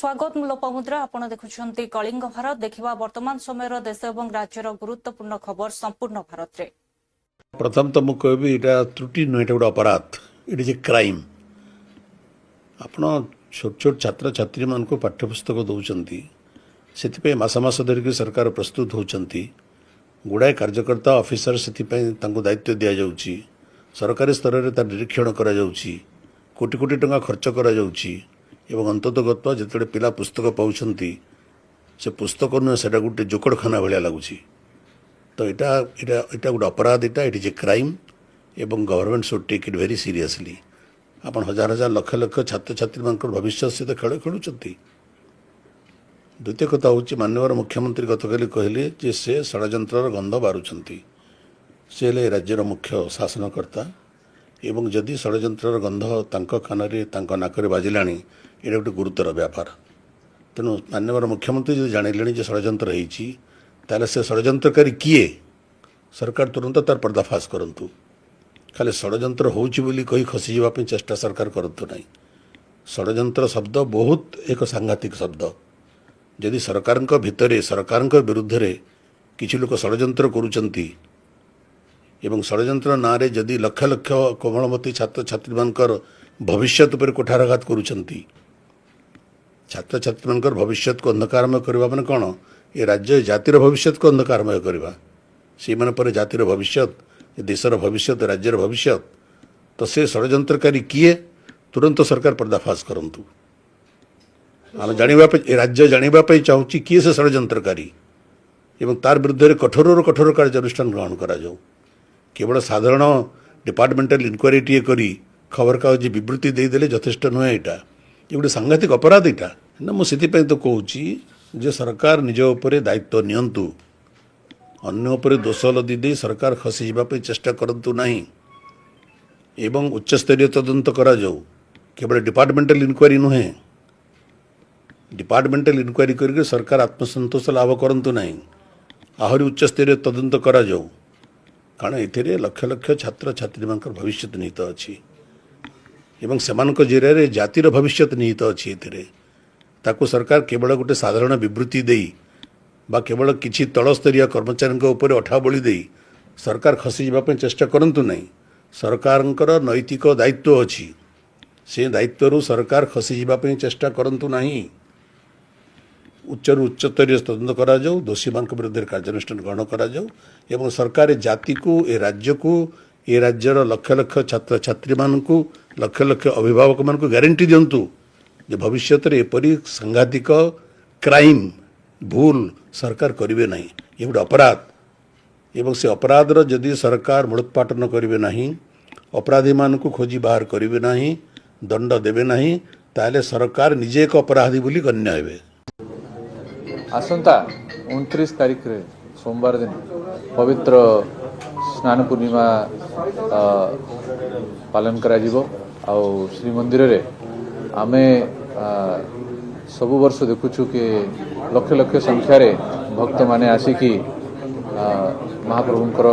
स्वागत मु लोपामुद्रा आपण देखुछंती कलिंग भारत देखिबा वर्तमान समय देश और राज्यर गुरुत्वपूर्ण खबर संपूर्ण भारत रे। प्रथम तो मुझे कहबी यहाँ त्रुटि नुह गोटे अपराध इट क्राइम। आपण छोट छोट छात्र छात्री मान पाठ्यपुस्तक दौरान से मस धरिक सरकार प्रस्तुत होती गुड़ाए कार्यकर्ता ऑफिसर से दायित्व दि जाऊँगी सरकारी स्तर में निरीक्षण करा कोटी कोटी टंका खर्च करा एवं अंततगत जिते पिला पुस्तक पाँच से पुस्तक नुहे से गोटे जोकड़खाना भाया लगुच तो यहाँ गोटे अपराध इट इज ए क्राइम एवं government should take it very seriously. आपण हजार हजार लक्ष लक्ष छात्र छात्री मान भविष्य सहित खेल खेलुंट। द्वितीय कथा हूँ माननीय मुख्यमंत्री गतकाली कहले जे से षड्यंत्र गंध बारुंट से हेले राज्यर मुख्य शासनकर्ता एवं जदि षड्यंत्र गंध कानरे नाकरे बाजिला ये गोटे गुरुतर व्यापार। तेणु माननीय मुख्यमंत्री जब जानिले षड्यंत्र होता से षड्यंत्रकारी किए सरकार तुरंत तार पर्दाफाश करंतु। खाली षड्यंत्र होची कही खसी जावाई चेष्टा सरकार करतु नहीं। षड्यंत्र शब्द बहुत एक सांघातिक शब्द। यदि सरकार भितर सरकार विरुद्ध रे किसी लोक षड्यंत्र करुचंती एवं षड्यंत्र ना रे जदि लक्ष लक्ष कोमलमती छात्र छात्री मानकर भविष्यत पर कोठारघात करुचंती छात्र छात्री मानकर भविष्यत को अंधकारमय करबा माने कौन ये राज्य जातिर भविष्यत को अंधकारमय करबा से माने पर जातिर भविष्यत देशर भविष्यत राज्यर भविष्यत तो से षड्यंत्रकारी किए तुरंत सरकार पर्दाफाश करंतु। आम जानापी राज्य जानापी चाहूँगी किए से षड्यंत्रकारी एवं तार विरुद्ध कठोर कठोर कार्यानुष्ठान ग्रहण करा जाऊ। केवल साधारण डिपार्टमेंटाल इनक्वारी टीए करी खबर कागज विवृत्ति देदेले यथेष्ट नुहे। यहाँ ये गोटे सांघातिक अपराध यहाँ ना मुझे तो कहूँ जे सरकार निज उपरे दायित्व नियंतु अन्य उपरे दोष लदी दे सरकार खसी जावाई चेष्टा करंतु नहीं एवं उच्चस्तरीय तदंत करा जाऊ। केवल डिपार्टमेंटाल इनक्वारी नुहे डिपार्टमेंटाल इनक्वारी करके सरकार आत्मसंतोष लाभ करंतु नहीं आहरी उच्चस्तरीय तदंत करा जाऊ। कारण ये लक्ष लक्ष छात्र छात्री मान भविष्य निहित अच्छी एवं सेमानक जरिया जातिर भविष्य निहित अच्छी ताकू सरकार केवल गोटे साधारण विवृत्ति देई बा केवल किसी तलस्तरीय कर्मचारी उपर अठा बली दे सरकार खसी जावाई चेष्टा करंतु नहीं। सरकार नैतिक दायित्व अच्छी से दायित्व सरकार खसी जावाई चेष्टा करंतु नहीं। उच्चरू उच्चस्तरीय तदंत करा जाऊ दोषी मान विरुद्ध कार्यानुष्ठान ग्रहण करा जाऊ एवं सरकार जाति को ए राज्य को ए राज्यर लक्ष लक्ष छात्र छात्री मानू लक्ष लक्ष अभिभावक मान गारंटी दिंतु जे भविष्य में एपरी सांघातिक क्राइम भूल सरकार करेंगे नहीं। ये गोटे अपराध एवं से अपराधर जदि सरकार मूलोत्पाटन करेंगे नहीं अपराधी मान खोजी बाहर करेंगे नहीं दंड देवे नहीं ताले सरकार निजे एक अपराधी बोली गण्य हेबे। आसंता 29 तारीख रे सोमवार दिन पवित्र स्नान पूर्णिमा पालन करा जिवो आउ श्री मंदिर रे आमे सबु वर्ष देखुछु कि लक्ष लक्ष संख्यार भक्त माने आसिकी महाप्रभुंकर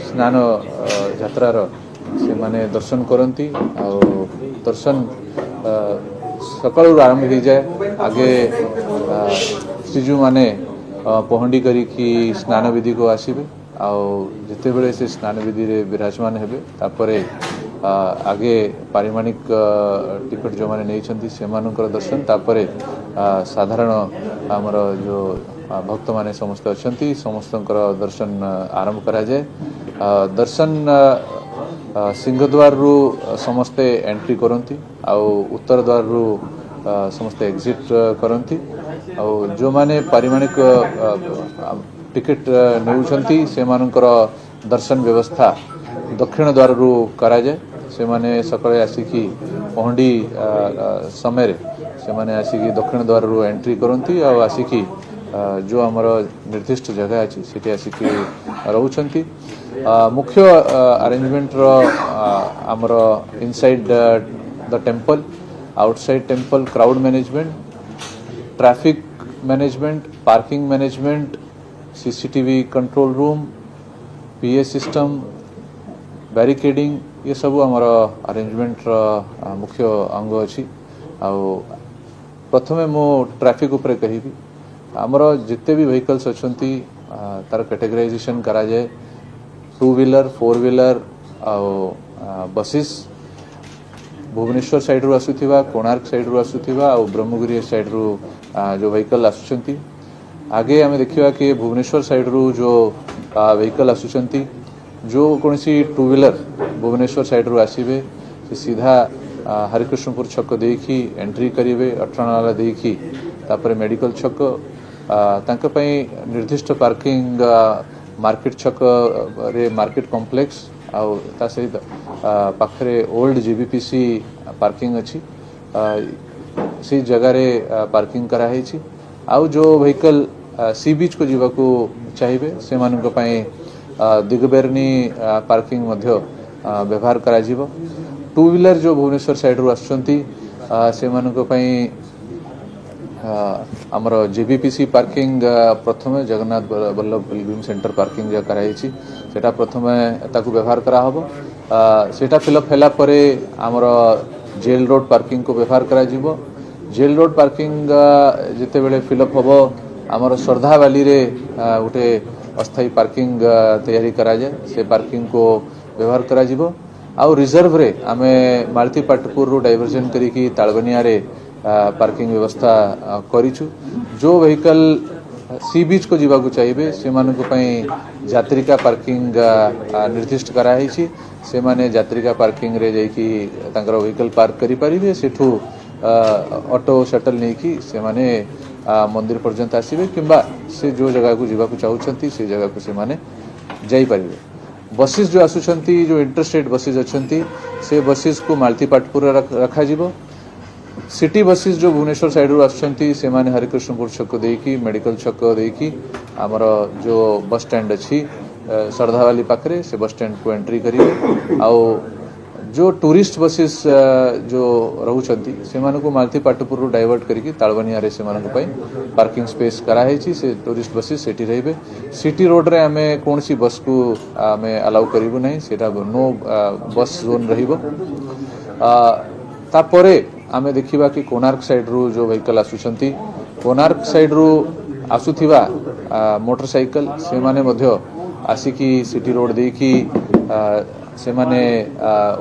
स्नान यात्रार से माने दर्शन करती आउ दर्शन सकाळु आरंभ हो जाए। आगे श्रीजू माने पहंडी करी स्नान विधि को आसबे आते बेले से स्नान विधि रे विराजमान हेबे तापरे आगे पारिमाणिक टिकट जो मैंने नहीं से दर्शन तापरे साधारण आमर जो भक्त माने समस्त अच्छा समस्त दर्शन आरंभ करा जाए। दर्शन सिंहद्वार रु समस्ते एंट्री करती उत्तर द्वार रु समस्ते एग्जिट करती जो माने पारिमाणिक टिकट नेउछंती से मानकर दर्शन व्यवस्था दक्षिण द्वार रु करा जाए। से माने सकाळे आसिकी पहंडी समय से माने आसिकी दक्षिण द्वार रु एंट्री करती आसिकी जो आमर निर्दिष्ट जगह अच्छी से आसिकी रहउछंती। मुख्य अरेंजमेंट आमर inside the temple outside temple crowd management traffic management parking management CCTV control room PA system barricading ये सब आमर अरेंजमेंट मुख्य अंग अच्छी प्रथमे मो ट्रैफिक उपरे कहिबी आमर जिते भी व्हीकल्स अच्छी तार कैटेगराइजेशन करा जाए 2 wheeler 4 wheeler buses Bhubaneswar side रू आसुथिबा कोणार्क साइड रू आसुथिबा ब्रह्मगिरी साइड रू जो व्हीकल आसुचंती आगे आमे देखिबा कि भुवनेश्वर साइड रू जो व्हीकल आसुचंती जो कोनसी 2 व्हीलर भुवनेश्वर साइड रू आसीबे से सीधा हरिकृष्णपुर छक देखी एंट्री करेंगे 18 नाला देखी तापर मेडिकल छक तांका पई निर्दिष्ट पार्किंग मार्केट छक रे मार्केट कॉम्प्लेक्स आउ ता सहित पाखरे ओल्ड जीबीपीसी पार्किंग अच्छी से जगह रे पार्किंग कराई छी आउ जो व्हीकल सी बीच को जीवाकू चाहिए से मानक पई दिगबेरनी पार्किंग मध्य व्यवहार करा जीवो 2 व्हीलर जो भुवनेश्वर साइड रू आसुचंती से मानक पई आमर जेबीपीसी पार्किंग प्रथमे Jagannath Vallabh Pilgrim centre parking जो कराई छी सेटा प्रथमे ताकू व्यवहार करा हबो सेटा फिलअप हैला परे आमर जेल रोड पार्किंग को व्यवहार करा जीवो जेल रोड पार्किंग जिते बेले फिलअप हबो आमर श्रद्धा वाली रे उठे अस्थायी पार्किंग तैयारी करा जाए से पार्किंग को व्यवहार करा जीवो आउ रिजर्व रे आमे मालती पाटपुर रू डाइवर्जन करिकी तालबनिया रे पार्किंग व्यवस्था करिछु जो व्हीकल सी बीच को जीवाकू चाहिए से मानक पई यात्रिका पार्किंग निर्दिष्ट कराई छी से माने यात्रिका पार्किंग रे जाईकी तांकर व्हीकल पार्क करि परिबे सेठू ऑटो शटल नहीं कि से माने मंदिर पर्यंत आसीबे किंबा से जो जगह को जीवाकू चाहउछंती से जगह को से माने जाई परिबे बसेस जो आसुचंती जो इंटरस्टेट बसेस अच्छी से बसेस को मालती पाटपुर रखा जीवो सिटी बसेस जो भुवनेश्वर साइड रू आसुचंती से माने हरिकृष्णपुर छक देकी मेडिकल छक देकी आमर जो बस स्टैंड अच्छी श्रद्धावाली पाखरे से बस स्टैंड को एंट्री करिवे आउ जो टूरिस्ट बसेस जो रहउचंती से मानको मालती पाटपुर डाइवर्ट करिकी तालबनिया रे से मानको पई पार्किंग स्पेस कराई छी से टूरिस्ट बसेस सेठी रहिबे सिटी रोड रे हमें कोनसी बस को हमें अलाउ करिबो नहीं सेटा नो बस जोन रहिबो तापरे आमे देखिबा कि कोणार्क साइड रू जो व्हीकल आसुचंती कोणार्क साइड रू आसुथिबा मोटरसाइकल से माने मध्य आसिकी सिटी रोड देखी से माने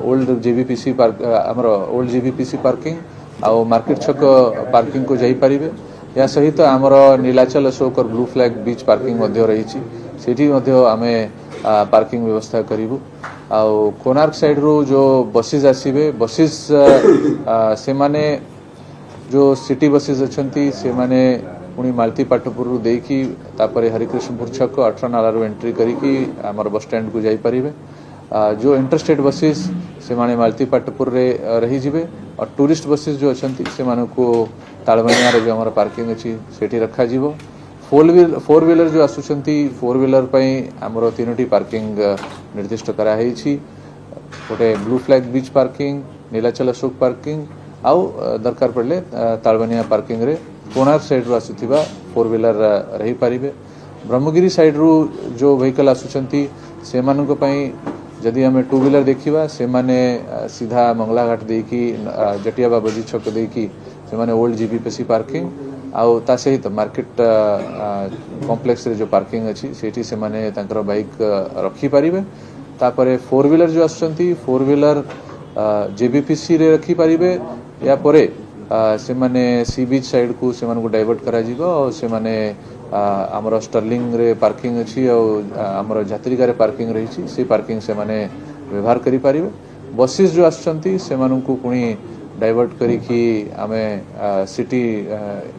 ओल्ड जेबीपीसी पार्क हमर ओल्ड जेबीपीसी पार्किंग आउ मार्केट छक पार्किंग को जाई परिबे या सहित हमर नीलाचल अशोक और ब्लू फ्लैग बीच पार्किंग मध्य रही छी सेठी मध्य आमे पार्किंग व्यवस्था करिवु आउ कोणार्क साइड रू जो बसेस आसीबे बसेस से माने जो सिटी बसेस अच्छी से माने पुणी मालती पाटपुर देकी तापरे हरिकृष्णपुर छक 18 नाला रू एंट्री करिकी हमर बस स्टैंड को जाई परिबे जो इंटरस्टेट बसेस से माने मालती पाटपुर रे रही जिबे और टूरिस्ट बसेस जो अच्छी से मानको तालबनिया रे जो हमर पार्किंग अछि सेठी रखा जीवो 4 व्हीलर जो आसुचंती 4 व्हीलर पई हमर तीनोटी पार्किंग निर्दिष्ट करा हेई छी गोटे blue flag beach parking Nilachal Ashok parking आउ दरकार पड़ले तालबनिया पार्किंग रे कोणार्क साइड रू आसुथिबा 4 व्हीलर रही पारिबे ब्रह्मगिरी साइड रू जो व्हीकल आसुचंती से मानक पई जदि हमें 2 व्हीलर देखिबा से माने सीधा मंगला घाट देकी जटिया बाबूजी छक देकी से माने ओल्ड जीबीपीसी पार्किंग आउ ता सहित मार्केट कॉम्प्लेक्स रे जो पार्किंग अछि सेठी से माने तांकर बाइक रखी पारिबे तापरे 4 व्हीलर जो आसुचंती 4 व्हीलर जेबीपीसी रे रखी पारिबे या परे से माने सी बीच साइड को से माने को डाइवर्ट करा जीवो और से माने आमर स्टर्लिंग रे पार्किंग अच्छी और आमर यात्रिका रे पार्किंग रही छी से पार्किंग से माने व्यवहार करि पारिबे बसेस जो आसुचंती से मानकू पुणी डाइवर्ट करिकी आमे सिटी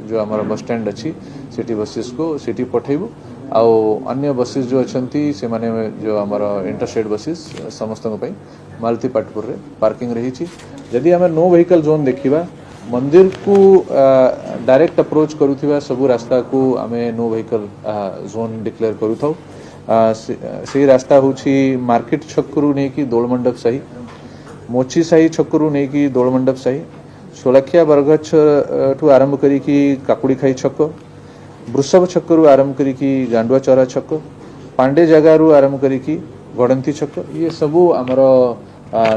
जो आमर बस स्टैंड अच्छी सिटी बसेस को सिटी पठेबो आउ अन्य बसेस जो अच्छी से माने जो आमर इंटरस्टेट बसेस समस्त पई मालती पाटपुर रे पार्किंग रही छी यदि आमे नो व्हीकल जोन देखिबा मंदिर को डायरेक्ट अप्रोच करुथिबा सब रास्ता को आमे नो व्हीकल जोन डिक्लेयर करू थाउ से रास्ता होची मार्केट छकरू ने की दोल मंडप सही मोची साही छकरू ने की दोल मंडप सही सोलखिया बरगछ ठू आरंभ करी की काकुड़ी खाई छक वृषभ छकरू आरंभ करी की गांडुआ चौरा छक पांडे जगारू आरंभ करी की गड़ंती छक ये सबू आमर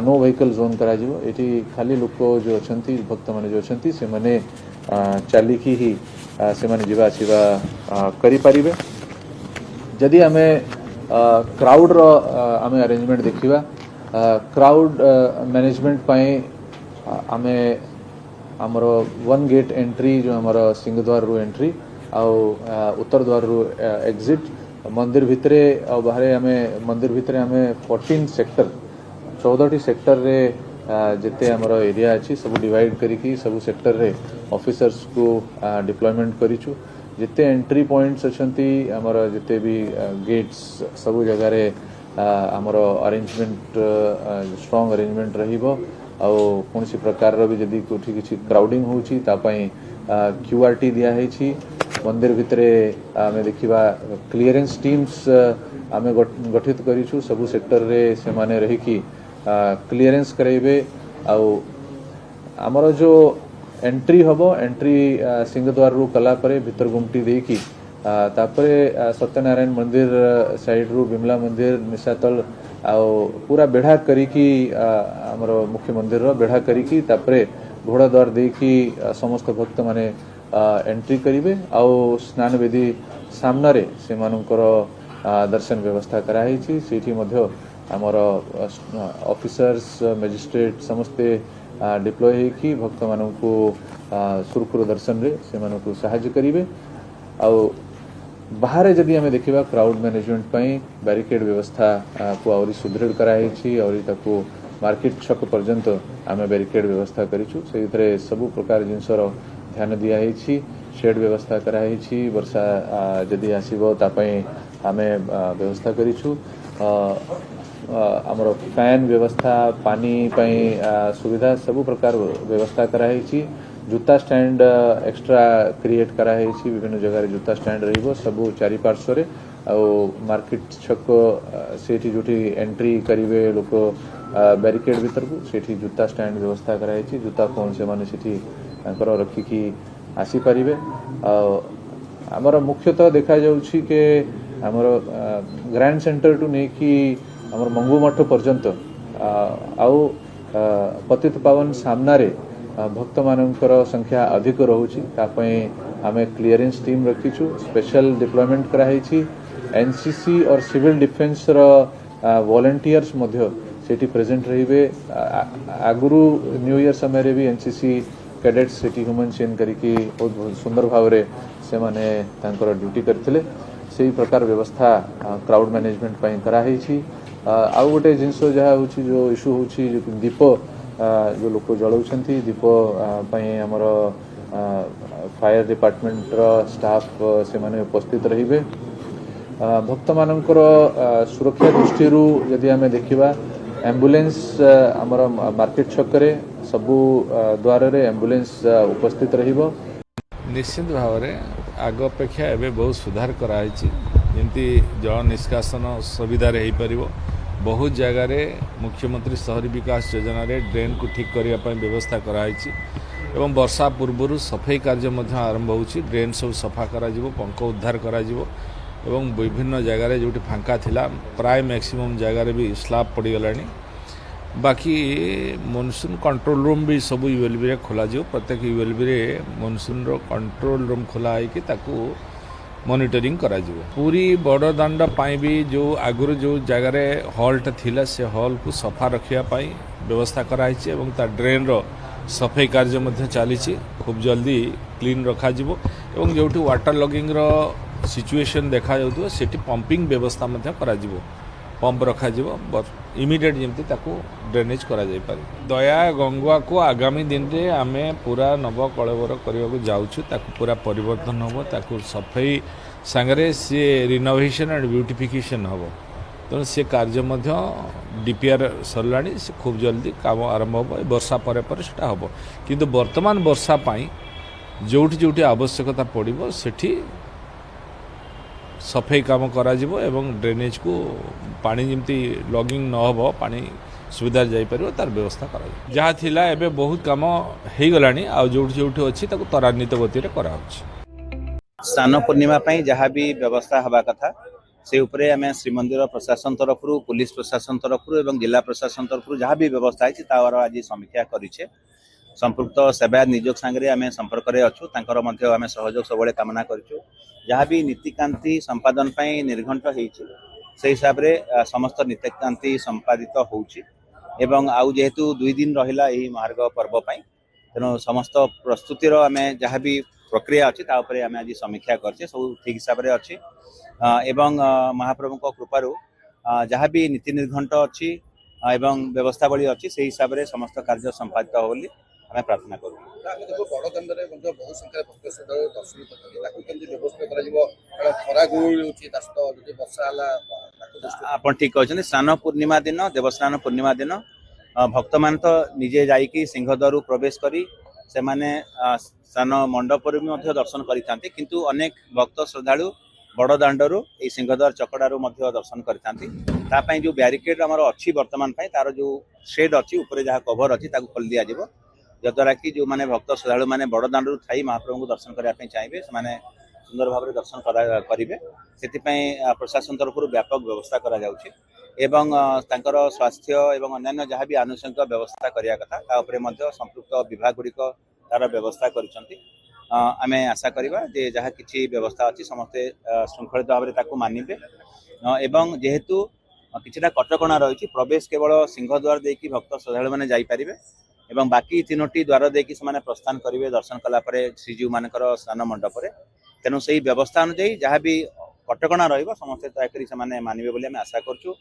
नो व्हीकल जोन करा जिवो एठी खाली लोक जो अछंती भक्त माने जो अछंती से माने चलिकी ही से माने जीवा आसीबा करि परिबे। जदि आमे क्राउड रो आमे अरेंजमेंट देखिबा क्राउड मैनेजमेंट पई आमे हमरो वन गेट एंट्री जो हमरो सिंहद्वार रो एंट्री आउ उत्तर द्वार रो एग्जिट मंदिर भितरे आ बाहरे आमे मंदिर भितरे आमे 14 सेक्टर 14 सेक्टर रे जिते हमरो एरिया अछि सब डिवाइड करिकी सब सेक्टर रे ऑफिसर्स को डिप्लॉयमेंट करिछु। जिते एंट्री पॉइंट्स अछंती हमरो जिते भी गेट्स सब जगह रे हमरो अरेंजमेंट स्ट्रांग अरेंजमेंट रहिबो। आउ कोनसी प्रकार रो भी जदी कोठी किछि क्राउडिंग होउची ता पई क्यूआरटी दिया हेछि। मंदिर भितरे आमे देखिबा क्लियरेंस टीम्स आमे गठित करिछु सब सेक्टर रे से माने रही कि क्लियरेंस करेबे। आउ हमरो जो एंट्री हबो एंट्री सिंहद्वार रू कला परे भीतर गुमटी देकी तापरे सत्यनारायण मंदिर साइड रू बिमला मंदिर निशातल आउ पूरा बेढ़ा करिकी हमरो मुख्य मंदिर रो बेढ़ा करिकी तापरे घोड़ा द्वार देकी समस्त भक्त माने एंट्री करिवे। आउ स्नान वेदी सामने रे से मानकर दर्शन व्यवस्था कराई छी। सेठी मध्य हमर ऑफिसर्स मजिस्ट्रेट समस्ते डिप्लॉय है कि भक्त मानू सुरखुर दर्शन रे से मानू सहाय्य करिवे। आउ बाहर जदि आमे देखिबा क्राउड मैनेजमेंट पई बैरिकेड व्यवस्था को और सुदृढ़ कराई छी और ताको मार्केट छक पर्यंत आमे बैरिकेड व्यवस्था करिछु। सेइथरे सब प्रकार जिनसर ध्यान दिया है छी। शेड व्यवस्था कराई छी। वर्षा जदि आसीबो ता पई आमे व्यवस्था करिछु। हमरो फैन व्यवस्था पानी पई सुविधा सब प्रकार व्यवस्था कराई छी। जूता स्टैंड एक्स्ट्रा क्रिएट कराई छी। विभिन्न जगह रे जूता स्टैंड रहिबो सब चारि पार्श्व रे। आउ मार्केट छक सेठी जोठी एंट्री करिवे लोक बैरिकेड भीतर को सेठी जूता स्टैंड व्यवस्था कराई छी। जूता फोन से माने सेठी तांकर रखिकी आसी परिवे। हमर मुख्यतः देखा जाउछि के हमर ग्रैंड सेंटर टू ने कि हमर मंगू मठ पर्यंत आउ पतित पावन सामना रे भक्त मानकर संख्या अधिक रहुछि। ता पई हमें क्लियरेंस टीम रखिछु। स्पेशल डिप्लॉयमेंट कराई छी। एनसीसी और सिविल डिफेंस रो वॉलंटियर्स मध्य सेठी प्रेजेंट रहिबे। आगुरु न्यू ईयर समय रे भी एनसीसी कैडेट्स सेठी ह्यूमन चेन करिकी बहुत सुंदर भाव रे से माने तांकर ड्यूटी करथिले। सेही प्रकार व्यवस्था क्राउड मैनेजमेंट पई कराई छी। आउ गोटे जिनसो जहा होछि जो इशू होछि दीप जो लोक जलाउछंती दीप पई हमर फायर डिपार्टमेंट रो स्टाफ से माने उपस्थित रहिबे। भक्त मानकर सुरक्षा दृष्टि यदि आमे देखिबा एम्बुलेंस हमर मार्केट छक रे सबु द्वार रे एम्बुलेंस उपस्थित रहिबो। निश्चित भाव में आग अपेक्षा एवं बहुत सुधार कराई जमी जल निष्कासन सुविधा हो पार। बहुत जगार मुख्यमंत्री शहरी विकास योजना रे ड्रेन को ठीक करने व्यवस्था कराई एवं वर्षा पूर्व सफाई कार्य आरंभ हो। ड्रेन सब सफा करा पंख उद्धार करा एवं विभिन्न जगार जो फांका थिला प्राय मैक्सिमम जगार भी स्लाब पड़गला। बाकी मनसून कंट्रोल रूम भी सब यूएलबी रे खोला जो। प्रत्येक यूएलबी रे मनसून रो कंट्रोल रूम खोला है कि ताकू मॉनिटरिंग करा जो। पूरी बड़ दांड पाई भी जो आगुर जो जगार हॉल्ट थिला से हॉल को सफा रखिया पाई व्यवस्था कराई एवं ता ड्रेन रो सफाई कार्य मध्य चली खूब जल्दी क्लीन रखा जिवो। एवं जोठी वाटर लॉगिंग रो सिचुएशन देखा जाउतो सेठी पंपिंग व्यवस्था मध्य करा जिवो। पंप रखा इमिडिएट जमती ताको ड्रेनेज करा जाय पारे। दया गंगुआ को आगामी दिन रे आमे पूरा नव कलेवर करने को जाउछु। ताको पूरा परिवर्तन होबो। ताको सफाई संगरे से रिनोवेशन एंड ब्यूटिफिकेशन होबो। तो से कार्य मध्य डीपीआर सरलाणी से खूब जल्दी काम आरंभ होबो। वर्षा परे परे सेटा होबो। किंतु वर्तमान वर्षा पाई जोठी जोठी आवश्यकता पड़िबो सेठी सफाई काम करा जिवो एवं ड्रेनेज को पानी जमती लॉगिंग न हो पानी सुविधा जाई परिबो तार व्यवस्था करा जिवो। जहा थिला एबे बहुत काम हेई गलानी आ जोठी जोठी अछि ताको त्वरान्वित गति रे करा होछि। स्नान पूर्णिमा पई जहा भी व्यवस्था हवा कथा से उपरे हमें श्रीमंदिर प्रशासन तरफ पुलिस प्रशासन तरफ एवं जिला प्रशासन तरफ जहा भी व्यवस्था है तार आज समीक्षा करिछे। संपृक्त सेवायत निजोग सांगे आम संपर्क में अच्छु तांकर मध्य आम सहयोग सब कामना करूँ जहाँ भी नीतिकांति संपादन पर निर्घंट हो हिसाब से समस्त नीतिकांति संपादित होउछि आउ जेहेतु 2 दिन रहिला यही महार्घ पर्व तेणु समस्त प्रस्तुतिर आम जहाँ भी प्रक्रिया अच्छी आम आज समीक्षा करछे सब ठीक हिसाब से अच्छी महाप्रभु कृपारू जहाँ भी नीति निर्घंट अच्छी एवं व्यवस्थावली अच्छी से हिसाब से समस्त कार्य संपादित हो बोली आम प्रार्थना करूँ देखो बड़ दाण्डे बहुत संख्यार भक्त श्रद्धालु दर्शन करते व्यवस्था खरा गुड़ होती वर्षा आप ठीक कहते स्नान पूर्णिमा दिन देवस्नान पूर्णिमा दिन भक्त मान तो निजे जाइकी सिंहद्वार प्रवेश करी से माने स्नान मंडप दर्शन करते किंतु अनेक भक्त श्रद्धालु बड़ दाण्डर ये सिंहद्वार चकड़ारू दर्शन करते जो ब्यारिकेड आमर अच्छी बर्तमान तार जो शेड अच्छी ऊपर जहाँ कभर अच्छी खोल दि जाव जद्वारा कि जो मैंने भक्त श्रद्धालु मैंने बड़ दाण्डू थी महाप्रभु को दर्शन करने चाहिए से सुंदर भाव में दर्शन करेंगे से प्रशासन तरफ व्यापक व्यवस्था कर स्वास्थ्य एवं अन्य जहाँ भी आनुषंगिक व्यवस्था करने कथा संपृक्त विभाग गुड़िक तार व्यवस्था आम आशा करवा जे जहाँ किसी व्यवस्था अच्छी समस्ते श्रृंखलित भाव में मानिबे एवं जेहेतु किछिटा कटकणा रही प्रवेश केवल सिंहद्वार देकी भक्त श्रद्धालु मैंने जापरेंगे एवं बाकी 3टी द्वार देकी से प्रस्थान करेंगे दर्शन कलापर श्रीजीव मानकर स्नान मंडप तेणु से व्यवस्था अनुଯାयी जहाँ भी कटकणा समस्ते दयाकोरी से मानवे बोली आम आशा करूँ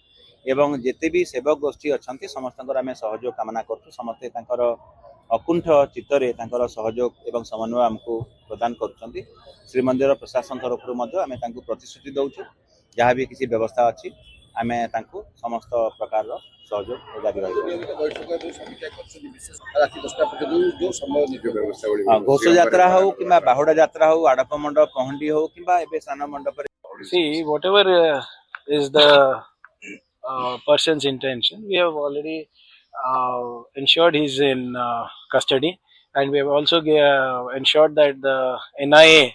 एवं जिते भी सेवक गोष्ठी अच्छा समस्त आम सहयोग कामना करूँ समस्ते अकुंठ चित्तरे सहयोग एवं समन्वय आमको प्रदान करुँच श्रीमंदिर प्रशासन तरफ आम प्रतिश्रुति दौचु जहाँ भी किसी व्यवस्था अच्छी आम समस्त प्रकार सहयोग जारी घोष यात्रा हो कि बाहुड़ा यात्रा हो आड़प मंडप पहंडी हो कि स्नान मंडप See, whatever is the person's intention, we have already ensured he's in custody, and we have also ensured that the NIA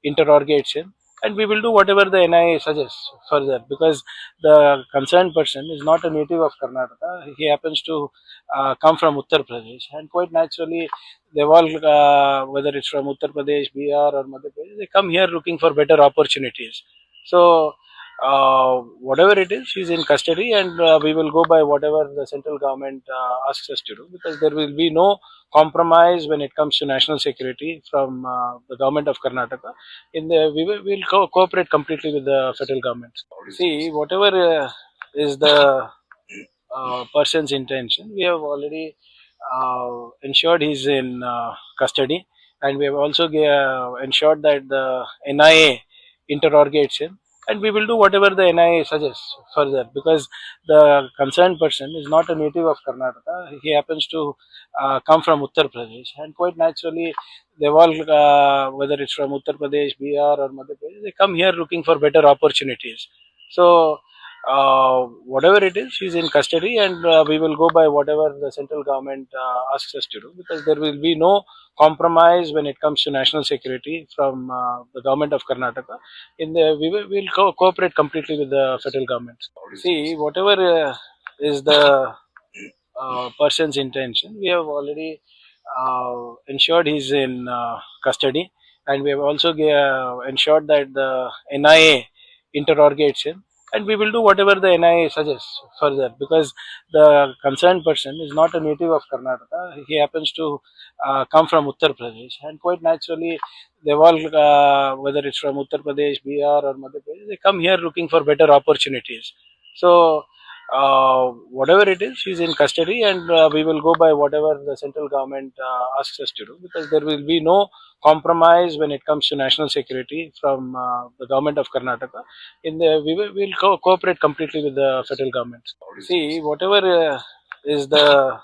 interrogates him, and we will do whatever the NIA suggests further, because the concerned person is not a native of Karnataka. He happens to come from Uttar Pradesh, and quite naturally they've all whether it's from Uttar Pradesh, Bihar or Madhya Pradesh, they come here looking for better opportunities. So whatever it is, she's in custody, and we will go by whatever the central government asks us to do, because there will be no compromise when it comes to national security from the government of Karnataka. We will cooperate completely with the federal government. See, whatever is the person's intention, we have already ensured he's in custody, and we have also ensured that the NIA interrogates him, and we will do whatever the NIA suggests further, because the concerned person is not a native of Karnataka. He happens to come from Uttar Pradesh, and quite naturally they've all whether it's from Uttar Pradesh, Bihar or Madhya Pradesh, they come here looking for better opportunities. So whatever it is, she's in custody, and we will go by whatever the central government asks us to do, because there will be no compromise when it comes to national security from the government of Karnataka. We will cooperate completely with the federal government. See, whatever is the person's intention, we have already ensured he's in custody, and we have also ensured that the NIA interrogates him, and we will do whatever the NIA suggests further, because the concerned person is not a native of Karnataka. He happens to come from Uttar Pradesh, and quite naturally they've all whether it's from Uttar Pradesh, Bihar or Madhya Pradesh, they come here looking for better opportunities. So whatever it is, she's in custody, and we will go by whatever the central government asks us to do, because there will be no compromise when it comes to national security from the government of Karnataka. We will cooperate completely with the federal government. See, whatever is the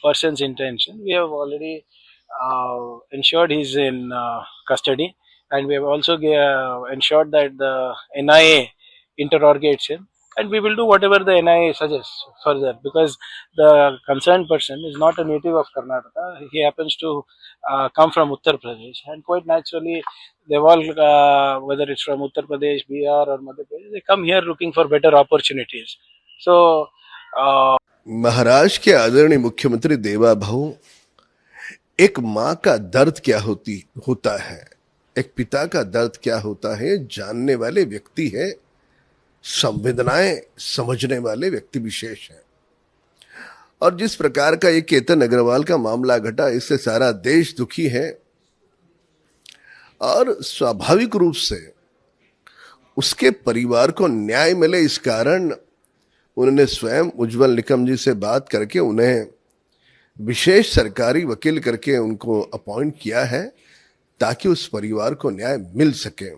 person's intention, we have already ensured he's in custody, and we have also ensured that the NIA interrogates him, and we will do whatever the NIA suggests further, because the concerned person is not a native of Karnataka. He happens to come from Uttar Pradesh, and quite naturally they've all whether it's from Uttar Pradesh, Bihar or Madhya Pradesh, they come here looking for better opportunities. So Maharashtra के आदरणीय मुख्यमंत्री देवा भाऊ एक माँ का दर्द क्या होता है, एक पिता का दर्द क्या होता है, जानने वाले व्यक्ति है, संवेदनाएं समझने वाले व्यक्ति विशेष हैं। और जिस प्रकार का ये केतन अग्रवाल का मामला घटा, इससे सारा देश दुखी है और स्वाभाविक रूप से उसके परिवार को न्याय मिले, इस कारण उन्होंने स्वयं उज्जवल निकम जी से बात करके उन्हें विशेष सरकारी वकील करके उनको अपॉइंट किया है ताकि उस परिवार को न्याय मिल सके।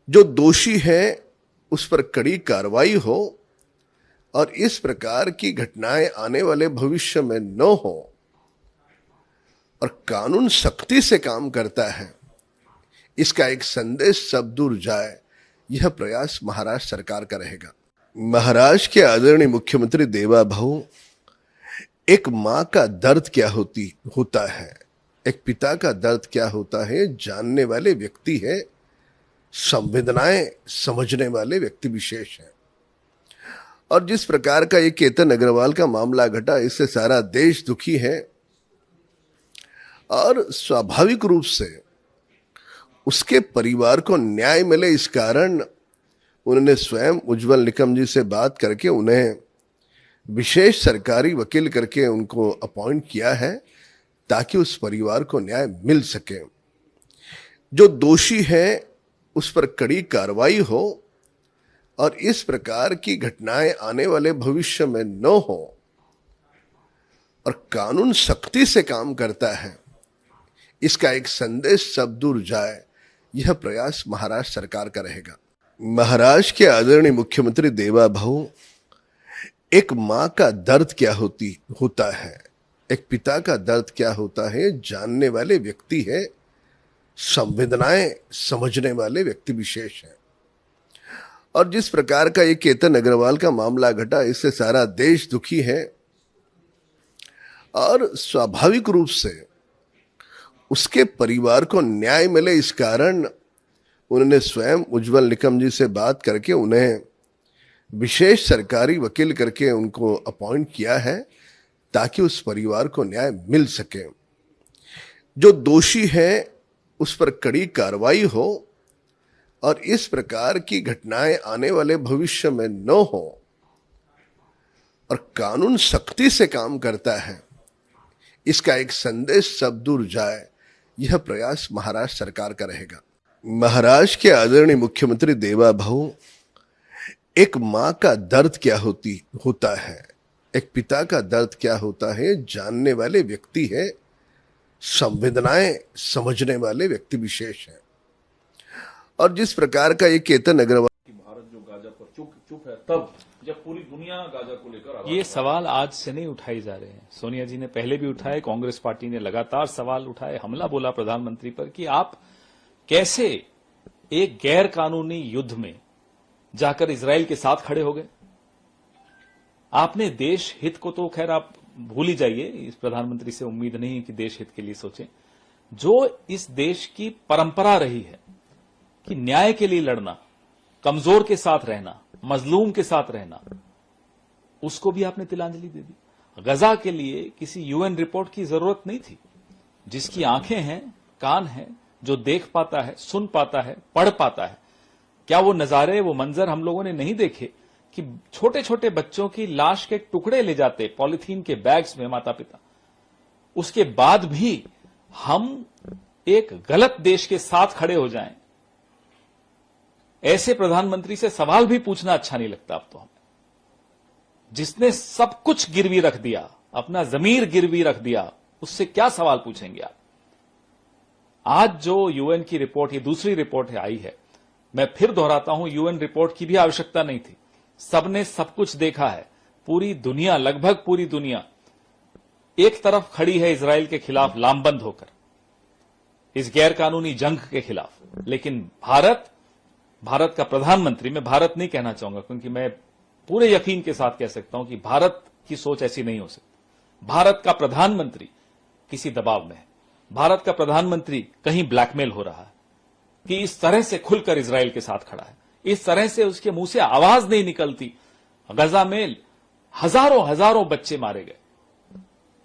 जो दोषी है उस पर कड़ी कार्रवाई हो और इस प्रकार की घटनाएं आने वाले भविष्य में न हो, और कानून सख्ती से काम करता है, इसका एक संदेश सब दूर जाए, यह प्रयास महाराष्ट्र सरकार का रहेगा। महाराष्ट्र के आदरणीय मुख्यमंत्री देवा भाऊ, एक माँ का दर्द क्या होता है, एक पिता का दर्द क्या होता है, जानने वाले व्यक्ति है, संवेदनाएं समझने वाले व्यक्ति विशेष हैं। और जिस प्रकार का ये केतन अग्रवाल का मामला घटा, इससे सारा देश दुखी है और स्वाभाविक रूप से उसके परिवार को न्याय मिले, इस कारण उन्होंने स्वयं उज्जवल निकम जी से बात करके उन्हें विशेष सरकारी वकील करके उनको अपॉइंट किया है ताकि उस परिवार को न्याय मिल सके। जो दोषी है उस पर कड़ी कार्रवाई हो और इस प्रकार की घटनाएं आने वाले भविष्य में न हो, और कानून सख्ती से काम करता है, इसका एक संदेश सब दूर जाए, यह प्रयास महाराष्ट्र सरकार का रहेगा। महाराष्ट्र के आदरणीय मुख्यमंत्री देवा भाऊ, एक माँ का दर्द क्या होता है, एक पिता का दर्द क्या होता है, जानने वाले व्यक्ति है, संवेदनाएं समझने वाले व्यक्ति विशेष हैं। और जिस प्रकार का ये केतन अग्रवाल का मामला घटा, इससे सारा देश दुखी है और स्वाभाविक रूप से उसके परिवार को न्याय मिले, इस कारण उन्होंने स्वयं उज्जवल निकम जी से बात करके उन्हें विशेष सरकारी वकील करके उनको अपॉइंट किया है ताकि उस परिवार को न्याय मिल सके। जो दोषी है उस पर कड़ी कार्रवाई हो और इस प्रकार की घटनाएं आने वाले भविष्य में न हो, और कानून सख्ती से काम करता है, इसका एक संदेश सब दूर जाए, यह प्रयास महाराष्ट्र सरकार का रहेगा। महाराष्ट्र के आदरणीय मुख्यमंत्री देवा भाऊ, एक माँ का दर्द क्या होता है, एक पिता का दर्द क्या होता है, जानने वाले व्यक्ति है, संवेदनाएं समझने वाले व्यक्ति विशेष हैं। और जिस प्रकार का ये केतन अग्रवाल, भारत जो गाजा पर चुप है, तब जब पूरी दुनिया गाजा को लेकर, ये सवाल आज से नहीं उठाए जा रहे हैं। सोनिया जी ने पहले भी उठाए, कांग्रेस पार्टी ने लगातार सवाल उठाए, हमला बोला प्रधानमंत्री पर कि आप कैसे एक गैर कानूनी युद्ध में जाकर इजराइल के साथ खड़े हो गए। आपने देश हित को तो खैर आप भूल ही जाइए, इस प्रधानमंत्री से उम्मीद नहीं कि देश हित के लिए सोचें। जो इस देश की परंपरा रही है कि न्याय के लिए लड़ना, कमजोर के साथ रहना, मजलूम के साथ रहना, उसको भी आपने तिलांजलि दे दी। गजा के लिए किसी यूएन रिपोर्ट की जरूरत नहीं थी। जिसकी आंखें हैं, कान हैं, जो देख पाता है, सुन पाता है, पढ़ पाता है। क्या वो नजारे, वो मंजर हम लोगों ने नहीं देखे कि छोटे छोटे बच्चों की लाश के टुकड़े ले जाते पॉलिथीन के बैग्स में माता पिता, उसके बाद भी हम एक गलत देश के साथ खड़े हो जाएं। ऐसे प्रधानमंत्री से सवाल भी पूछना अच्छा नहीं लगता अब तो हमें, जिसने सब कुछ गिरवी रख दिया, अपना जमीर गिरवी रख दिया, उससे क्या सवाल पूछेंगे आप। आज जो यूएन की रिपोर्ट, ये दूसरी रिपोर्ट है आई है, मैं फिर दोहराता हूं, यूएन रिपोर्ट की भी आवश्यकता नहीं थी। सबने सब कुछ देखा है। पूरी दुनिया, लगभग पूरी दुनिया एक तरफ खड़ी है इजराइल के खिलाफ लामबंद होकर, इस गैर कानूनी जंग के खिलाफ। लेकिन भारत का प्रधानमंत्री, मैं भारत नहीं कहना चाहूंगा क्योंकि मैं पूरे यकीन के साथ कह सकता हूं कि भारत की सोच ऐसी नहीं हो सकती। भारत का प्रधानमंत्री किसी दबाव में है। भारत का प्रधानमंत्री कहीं ब्लैकमेल हो रहा है कि इस तरह से खुलकर इजराइल के साथ खड़ा है, इस तरह से उसके मुंह से आवाज नहीं निकलती। गजा में हजारों हजारों बच्चे मारे गए,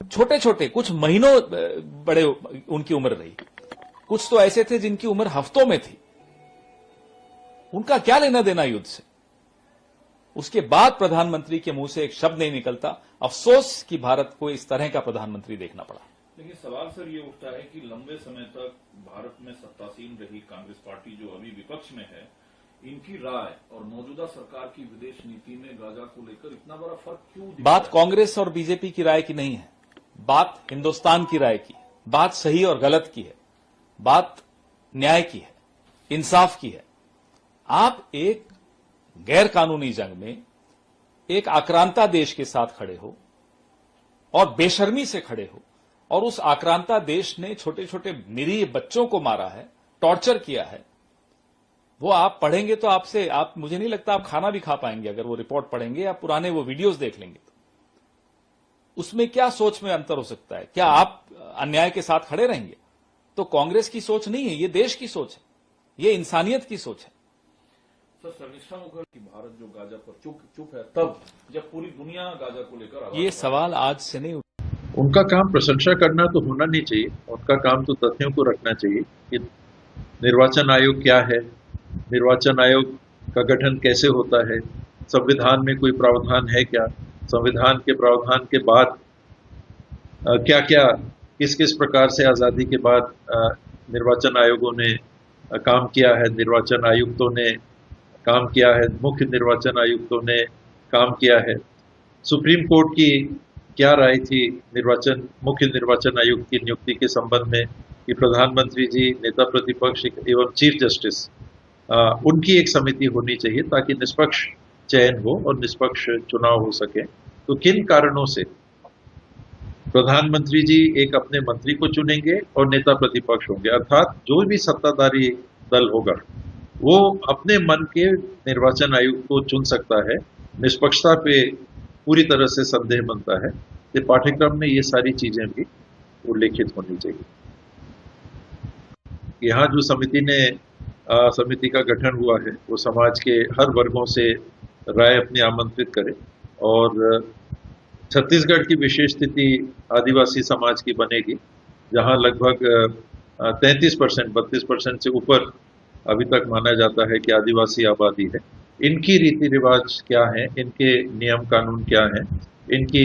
छोटे छोटे कुछ महीनों बड़े उनकी उम्र रही, कुछ तो ऐसे थे जिनकी उम्र हफ्तों में थी। उनका क्या लेना देना युद्ध से? उसके बाद प्रधानमंत्री के मुंह से एक शब्द नहीं निकलता। अफसोस कि भारत को इस तरह का प्रधानमंत्री देखना पड़ा। लेकिन सवाल सर ये उठता है कि लंबे समय तक भारत में सत्तासीन रही कांग्रेस पार्टी जो अभी विपक्ष में है, इनकी राय और मौजूदा सरकार की विदेश नीति में गाजा को लेकर इतना बड़ा फर्क क्यों दिखता बात है? कांग्रेस और बीजेपी की राय की नहीं है, बात हिंदुस्तान की राय की, बात सही और गलत की है, बात न्याय की है, इंसाफ की है। आप एक गैर कानूनी जंग में एक आक्रांता देश के साथ खड़े हो और बेशर्मी से खड़े हो, और उस आक्रांता देश ने छोटे छोटे निरीह बच्चों को मारा है, टॉर्चर किया है। वो आप पढ़ेंगे तो आप मुझे नहीं लगता आप खाना भी खा पाएंगे अगर वो रिपोर्ट पढ़ेंगे या पुराने वो वीडियोस देख लेंगे तो। उसमें क्या सोच में अंतर हो सकता है? क्या आप अन्याय के साथ खड़े रहेंगे? तो कांग्रेस की सोच नहीं है, ये देश की सोच है, ये इंसानियत की सोच है। सर, शर्मिष्ठा मुखर्जी भारत जो गाजा पर चुप है तब जब पूरी दुनिया गाजा को लेकर आवाज ये सवाल आज से नहीं उनका काम प्रशंसा करना तो होना नहीं चाहिए, उनका काम तो तथ्यों को रखना चाहिए कि निर्वाचन आयोग क्या है, निर्वाचन आयोग का गठन कैसे होता है, संविधान में कोई प्रावधान है क्या, संविधान के प्रावधान के बाद क्या क्या किस किस प्रकार से आज़ादी के बाद निर्वाचन आयोगों ने काम किया है, निर्वाचन आयुक्तों ने काम किया है, मुख्य निर्वाचन आयुक्तों ने काम किया है, सुप्रीम कोर्ट की क्या राय थी मुख्य निर्वाचन आयुक्त की नियुक्ति के संबंध में कि प्रधानमंत्री जी, नेता प्रतिपक्ष एवं चीफ जस्टिस उनकी एक समिति होनी चाहिए ताकि निष्पक्ष चयन हो और निष्पक्ष चुनाव हो सके। तो किन कारणों से प्रधानमंत्री जी एक अपने मंत्री को चुनेंगे और नेता प्रतिपक्ष होंगे, अर्थात जो भी सत्ताधारी दल होगा वो अपने मन के निर्वाचन आयुक्त को चुन सकता है। निष्पक्षता पे पूरी तरह से संदेह बनता है। ये पाठ्यक्रम में ये सारी चीजें भी उल्लेखित होनी चाहिए। यहाँ जो समिति का गठन हुआ है वो समाज के हर वर्गों से राय अपनी आमंत्रित करे, और छत्तीसगढ़ की विशेष स्थिति आदिवासी समाज की बनेगी, जहाँ लगभग 32% से ऊपर अभी तक माना जाता है कि आदिवासी आबादी है। इनकी रीति रिवाज क्या है, इनके नियम कानून क्या हैं, इनकी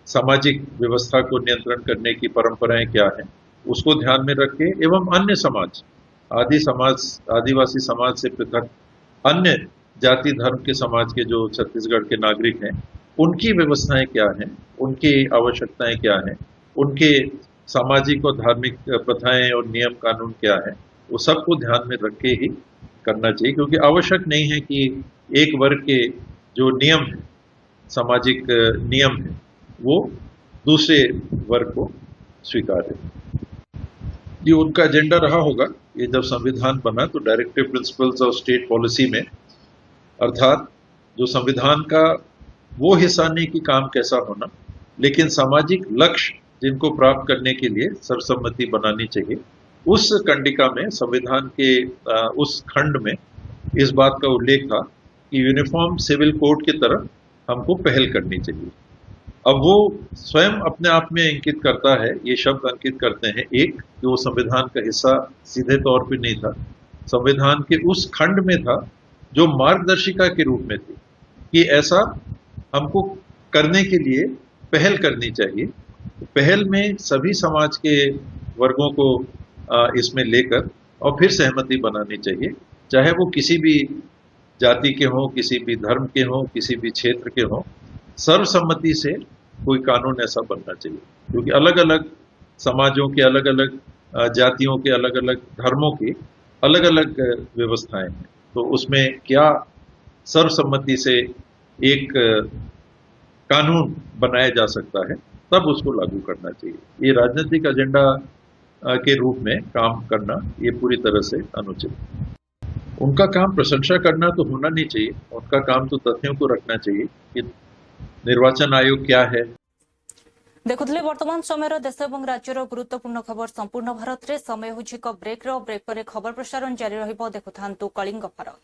सामाजिक व्यवस्था को नियंत्रण करने की परंपराएं क्या हैं, उसको ध्यान में रख के एवं अन्य समाज, आदिवासी समाज से पृथक अन्य जाति धर्म के समाज के जो छत्तीसगढ़ के नागरिक हैं, उनकी व्यवस्थाएं क्या हैं, उनकी आवश्यकताएं क्या हैं, उनके सामाजिक और धार्मिक प्रथाएं और नियम कानून क्या है, वो सबको ध्यान में रख के ही करना चाहिए। क्योंकि आवश्यक नहीं है कि एक वर्ग के जो नियम है, सामाजिक नियम है, वो दूसरे वर्ग को स्वीकार है। ये उनका एजेंडा रहा होगा। ये जब संविधान बना तो directive principles of state policy में, अर्थात जो संविधान का वो हिस्सा नहीं कि काम कैसा होना, लेकिन सामाजिक लक्ष्य जिनको प्राप्त करने के लिए सर्वसम्मति बनानी चाहिए, उस कंडिका में संविधान के उस खंड में इस बात का उल्लेख था कि यूनिफॉर्म सिविल कोड की तरफ हमको पहल करनी चाहिए। अब वो स्वयं अपने आप में अंकित करता है, ये शब्द अंकित करते हैं, एक कि वो संविधान का हिस्सा सीधे तौर पे नहीं था, संविधान के उस खंड में था जो मार्गदर्शिका के रूप में थी कि ऐसा हमको करने के लिए पहल करनी चाहिए। पहल में सभी समाज के वर्गों को इसमें लेकर और फिर सहमति बनानी चाहिए, चाहे वो किसी भी जाति के हों, किसी भी धर्म के हों, किसी भी क्षेत्र के हों, सर्वसम्मति से कोई कानून ऐसा बनना चाहिए। क्योंकि अलग अलग समाजों के, अलग अलग जातियों के, अलग अलग धर्मों की अलग अलग व्यवस्थाएं हैं, तो उसमें क्या सर्वसम्मति से एक कानून बनाया जा सकता है, तब उसको लागू करना चाहिए। ये राजनीतिक एजेंडा के रूप में काम करना ये पूरी तरह से अनुचित है। उनका काम प्रशंसा करना तो होना नहीं चाहिए, उनका काम तो तथ्यों को रखना चाहिए कि निर्वाचन आयोग क्या है। देखुले वर्तमान समय देश और राज्यर गुरुत्वपूर्ण खबर संपूर्ण भारत में समय हो ब्रेक पर खबर प्रसारण जारी रहिबो। देखुथांतु कलिंग भारत।